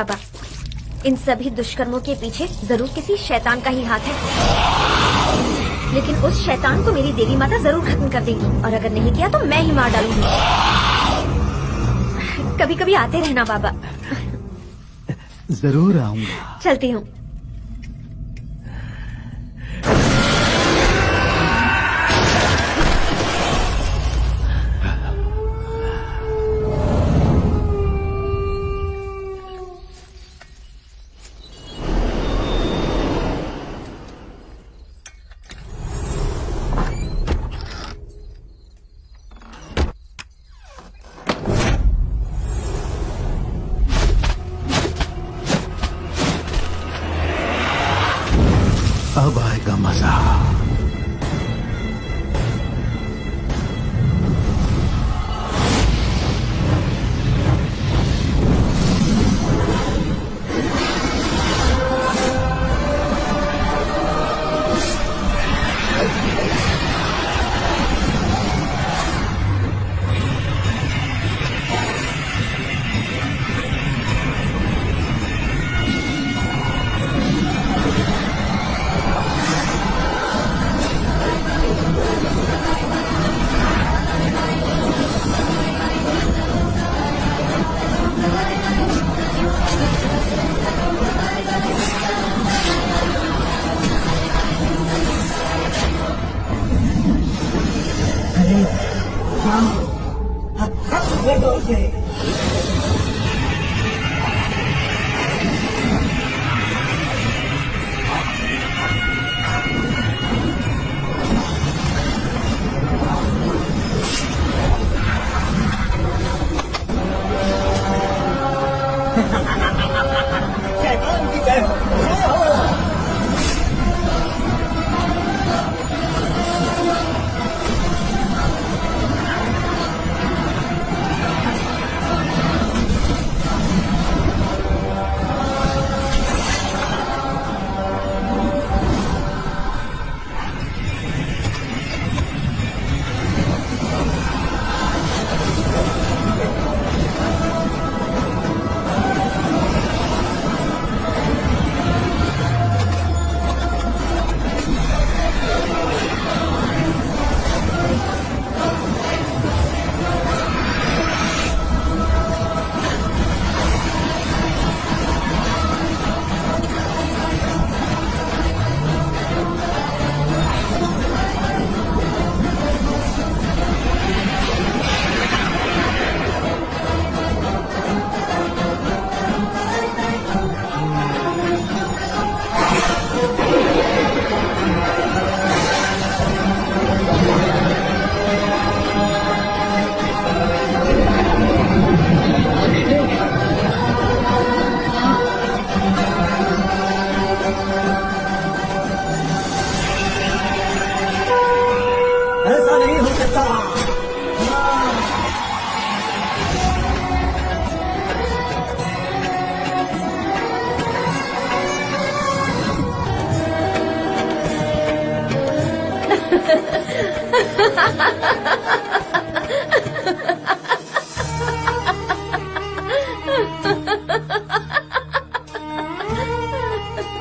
बाबा, इन सभी दुष्कर्मों के पीछे जरूर किसी शैतान का ही हाथ है, लेकिन उस शैतान को मेरी देवी माता जरूर खत्म कर देगी, और अगर नहीं किया तो मैं ही मार डालूंगी। कभी कभी आते रहना बाबा। जरूर आऊंगा। चलती हूँ। अब आएगा मजा।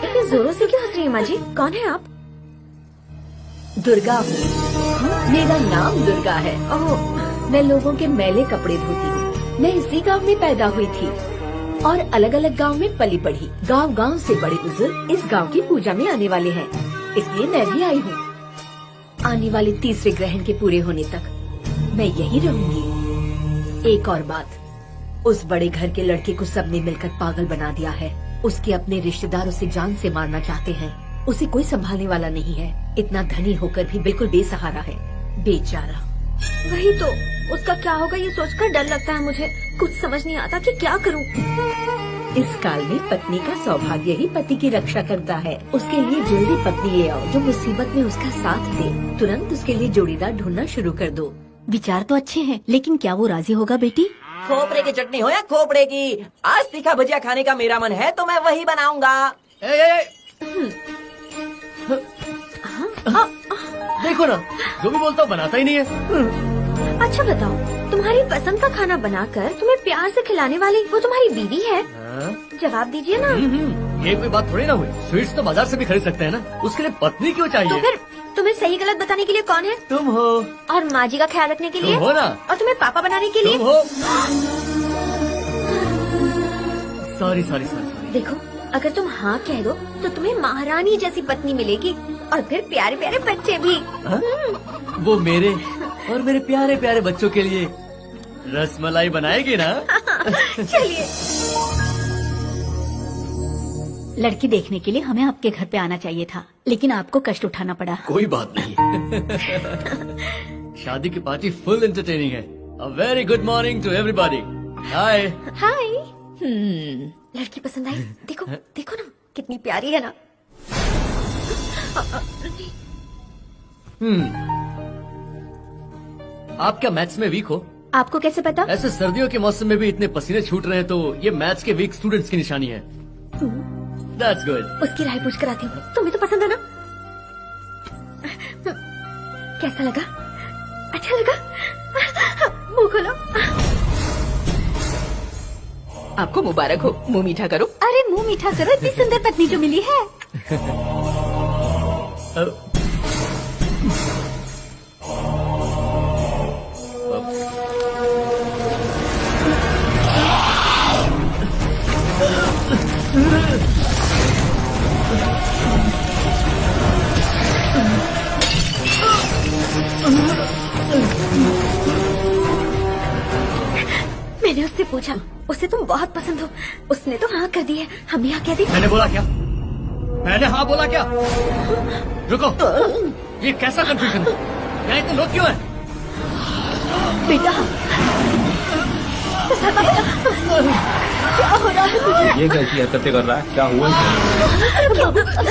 इतनी जोरों से क्यों हंस रही हैं माँ जी? कौन है आप? दुर्गा हूँ। मेरा नाम दुर्गा है। ओह, मैं लोगों के मैले कपड़े धोती हूँ। मैं इसी गांव में पैदा हुई थी और अलग अलग गांव में पली बढ़ी। गांव गांव से बड़े बुजुर्ग इस गांव की पूजा में आने वाले हैं, इसलिए मैं भी आई हूँ। आने वाले तीसरे ग्रहण के पूरे होने तक मैं यही रहूंगी। एक और बात, उस बड़े घर के लड़के को सबने मिलकर पागल बना दिया है। उसके अपने रिश्तेदार उसे जान से मारना चाहते हैं। उसे कोई संभालने वाला नहीं है। इतना धनी होकर भी बिल्कुल बेसहारा है, बेचारा। वही तो, उसका क्या होगा ये सोचकर डर लगता है मुझे। कुछ समझ नहीं आता कि क्या करूं। इस काल में पत्नी का सौभाग्य ही पति की रक्षा करता है। उसके लिए जल्दी पत्नी ले आओ जो मुसीबत में उसका साथ दे। तुरंत उसके लिए जोड़ीदार ढूंढना शुरू कर दो। विचार तो अच्छे हैं, लेकिन क्या वो राजी होगा बेटी? खोपरे की चटनी हो या खोपड़े की, आज तीखा भजिया खाने का मेरा मन है तो मैं वही बनाऊंगा। देखो ना, जो भी बोलता हूँ बनाता ही नहीं है। अच्छा बताओ, तुम्हारी पसंद का खाना बनाकर तुम्हें प्यार से खिलाने वाली वो तुम्हारी बीवी है? हाँ? जवाब दीजिए ना। ये कोई बात थोड़ी ना हुई। स्वीट्स तो बाजार से भी खरीद सकते हैं ना, उसके लिए पत्नी क्यों तो चाहिए? फिर तुम्हें सही गलत बताने के लिए कौन है? तुम हो। और माँ जी का ख्याल रखने के लिए? तुम हो ना। और तुम्हें पापा बनाने के लिए? तुम हो। Sorry sorry sorry. देखो, अगर तुम हाँ कह दो तो तुम्हें महारानी जैसी पत्नी मिलेगी और फिर प्यारे प्यारे बच्चे भी। हाँ? वो मेरे और मेरे प्यारे प्यारे बच्चों के लिए रसमलाई बनाएगी ना? चलिए। लड़की देखने के लिए हमें आपके घर पे आना चाहिए था, लेकिन आपको कष्ट उठाना पड़ा। कोई बात नहीं। शादी की पार्टी फुल एंटरटेनिंग है। A very good morning to everybody. Hi. Hi. लड़की पसंद आई? देखो देखो ना, कितनी प्यारी है ना। आप क्या मैथ्स में वीक हो? आपको कैसे पता? ऐसे सर्दियों के मौसम में भी इतने पसीने छूट रहे हैं तो ये मैथ्स के वीक स्टूडेंट्स की निशानी है। That's good. उसकी राय पूछ कर आती हूँ। तुम्हें तो पसंद है ना? कैसा लगा? अच्छा लगा? मुंह खोलो। आपको मुबारक हो। मुंह मीठा करो। अरे मुंह मीठा करो, इतनी सुंदर पत्नी जो मिली है। मैंने उससे पूछा, उसे तुम बहुत पसंद हो। उसने तो हाँ कर दी है। हमने हाँ कह दी। मैंने बोला क्या? मैंने हाँ बोला क्या? रुको, ये कैसा कंफ्यूजन है? यहाँ इतने लोग क्यों हैं? बेटा, क्या हो रहा है तुझे? ये कैसी हरकतें कर रहा है? क्या हुआ?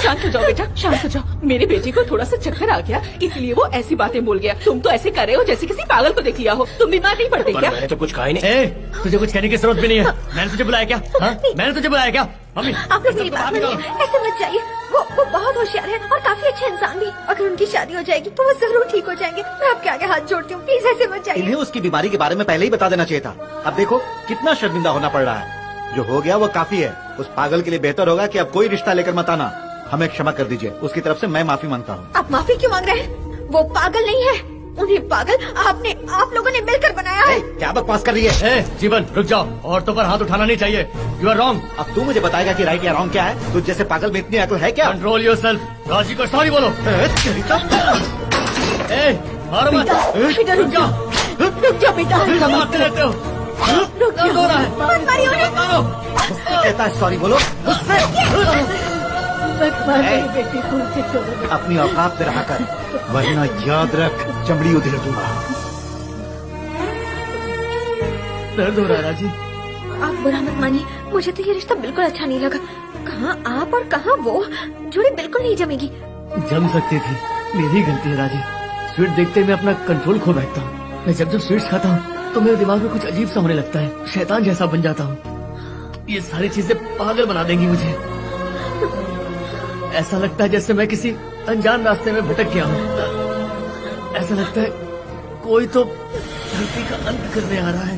शांत हो जाओ बेटा, शांत हो जाओ। मेरे बेटे को थोड़ा सा चक्कर आ गया, इसलिए वो ऐसी बातें बोल गया। तुम तो ऐसे कर रहे हो जैसे किसी पागल को देख लिया हो। तुम बीमार नहीं पड़ते पर क्या? मैंने तो कुछ कहा ही नहीं। ए, तुझे कुछ कहने की जरूरत भी नहीं है। मैंने तुझे बुलाया क्या? हाँ? मैंने तुझे बुलाया क्या? मम्मी, आप लोग मेरी सबको बात बाहर निकालो। मानिए, ऐसे मत जाइए। वो बहुत होशियार है और काफी अच्छे इंसान भी। अगर उनकी शादी हो जाएगी तो वो जरूर ठीक हो जाएंगे। मैं आपके आगे हाथ जोड़ती हूँ, प्लीज ऐसे मत जाइए। इन्हें उसकी बीमारी के बारे में पहले ही बता देना चाहिए था। अब देखो कितना शर्मिंदा होना पड़ रहा है। जो हो गया वो काफी है। उस पागल के लिए बेहतर होगा कि अब कोई रिश्ता लेकर मत आना। हमें क्षमा कर दीजिए। उसकी तरफ से मैं माफी मांगता हूँ। आप माफी क्यों मांग रहे हैं? वो पागल नहीं है। उन्हें पागल आप लोगों ने मिलकर बनाया है। क्या बकवास कर रही है? ए, जीवन रुक जाओ। औरतों पर हाथ उठाना नहीं चाहिए। You are wrong. अब तू मुझे बताएगा कि राइट या रॉन्ग क्या है? तुझ जैसे पागल में इतनी अकल है क्या? Control yourself. राजी को सॉरी बोलो। ए, मारो मत। बेटा, रुक जाओ। रुक जाओ बेटा। तुम मारते रहते हो। रुक क्यों हो रहा है? मत मारिए उन्हें। मारो। मुझसे कहता है सॉरी बोलो मुझसे। मत मार मेरी बेटी को, उसे छोड़ो। अपनी औकात पे रहा कर, वरना याद रख चमड़ी उधेड़ दूंगा। दर्द हो रहा है राजी। आप बुरा मत मानिए, मुझे तो ये रिश्ता बिल्कुल अच्छा नहीं लगा। कहाँ आप और कहाँ वो, जोड़ी बिल्कुल नहीं जमेगी। जम सकती थी, मेरी गलती है राजी। स्वीट देखते मैं अपना कंट्रोल खो बैठता हूँ। मैं जब स्वीट्स खाता हूँ तो मेरे दिमाग में कुछ अजीब सा होने लगता है। शैतान जैसा बन जाता हूँ। ये सारी चीजें पागल बना देंगी मुझे। ऐसा लगता है जैसे मैं किसी अनजान रास्ते में भटक गया हूँ। ऐसा लगता है कोई तो धरती का अंत करने आ रहा है।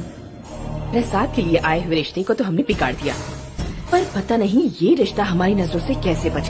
प्रसाद के लिए आए हुए रिश्ते को तो हमने बिगाड़ दिया, पर पता नहीं ये रिश्ता हमारी नजरों से कैसे बचा।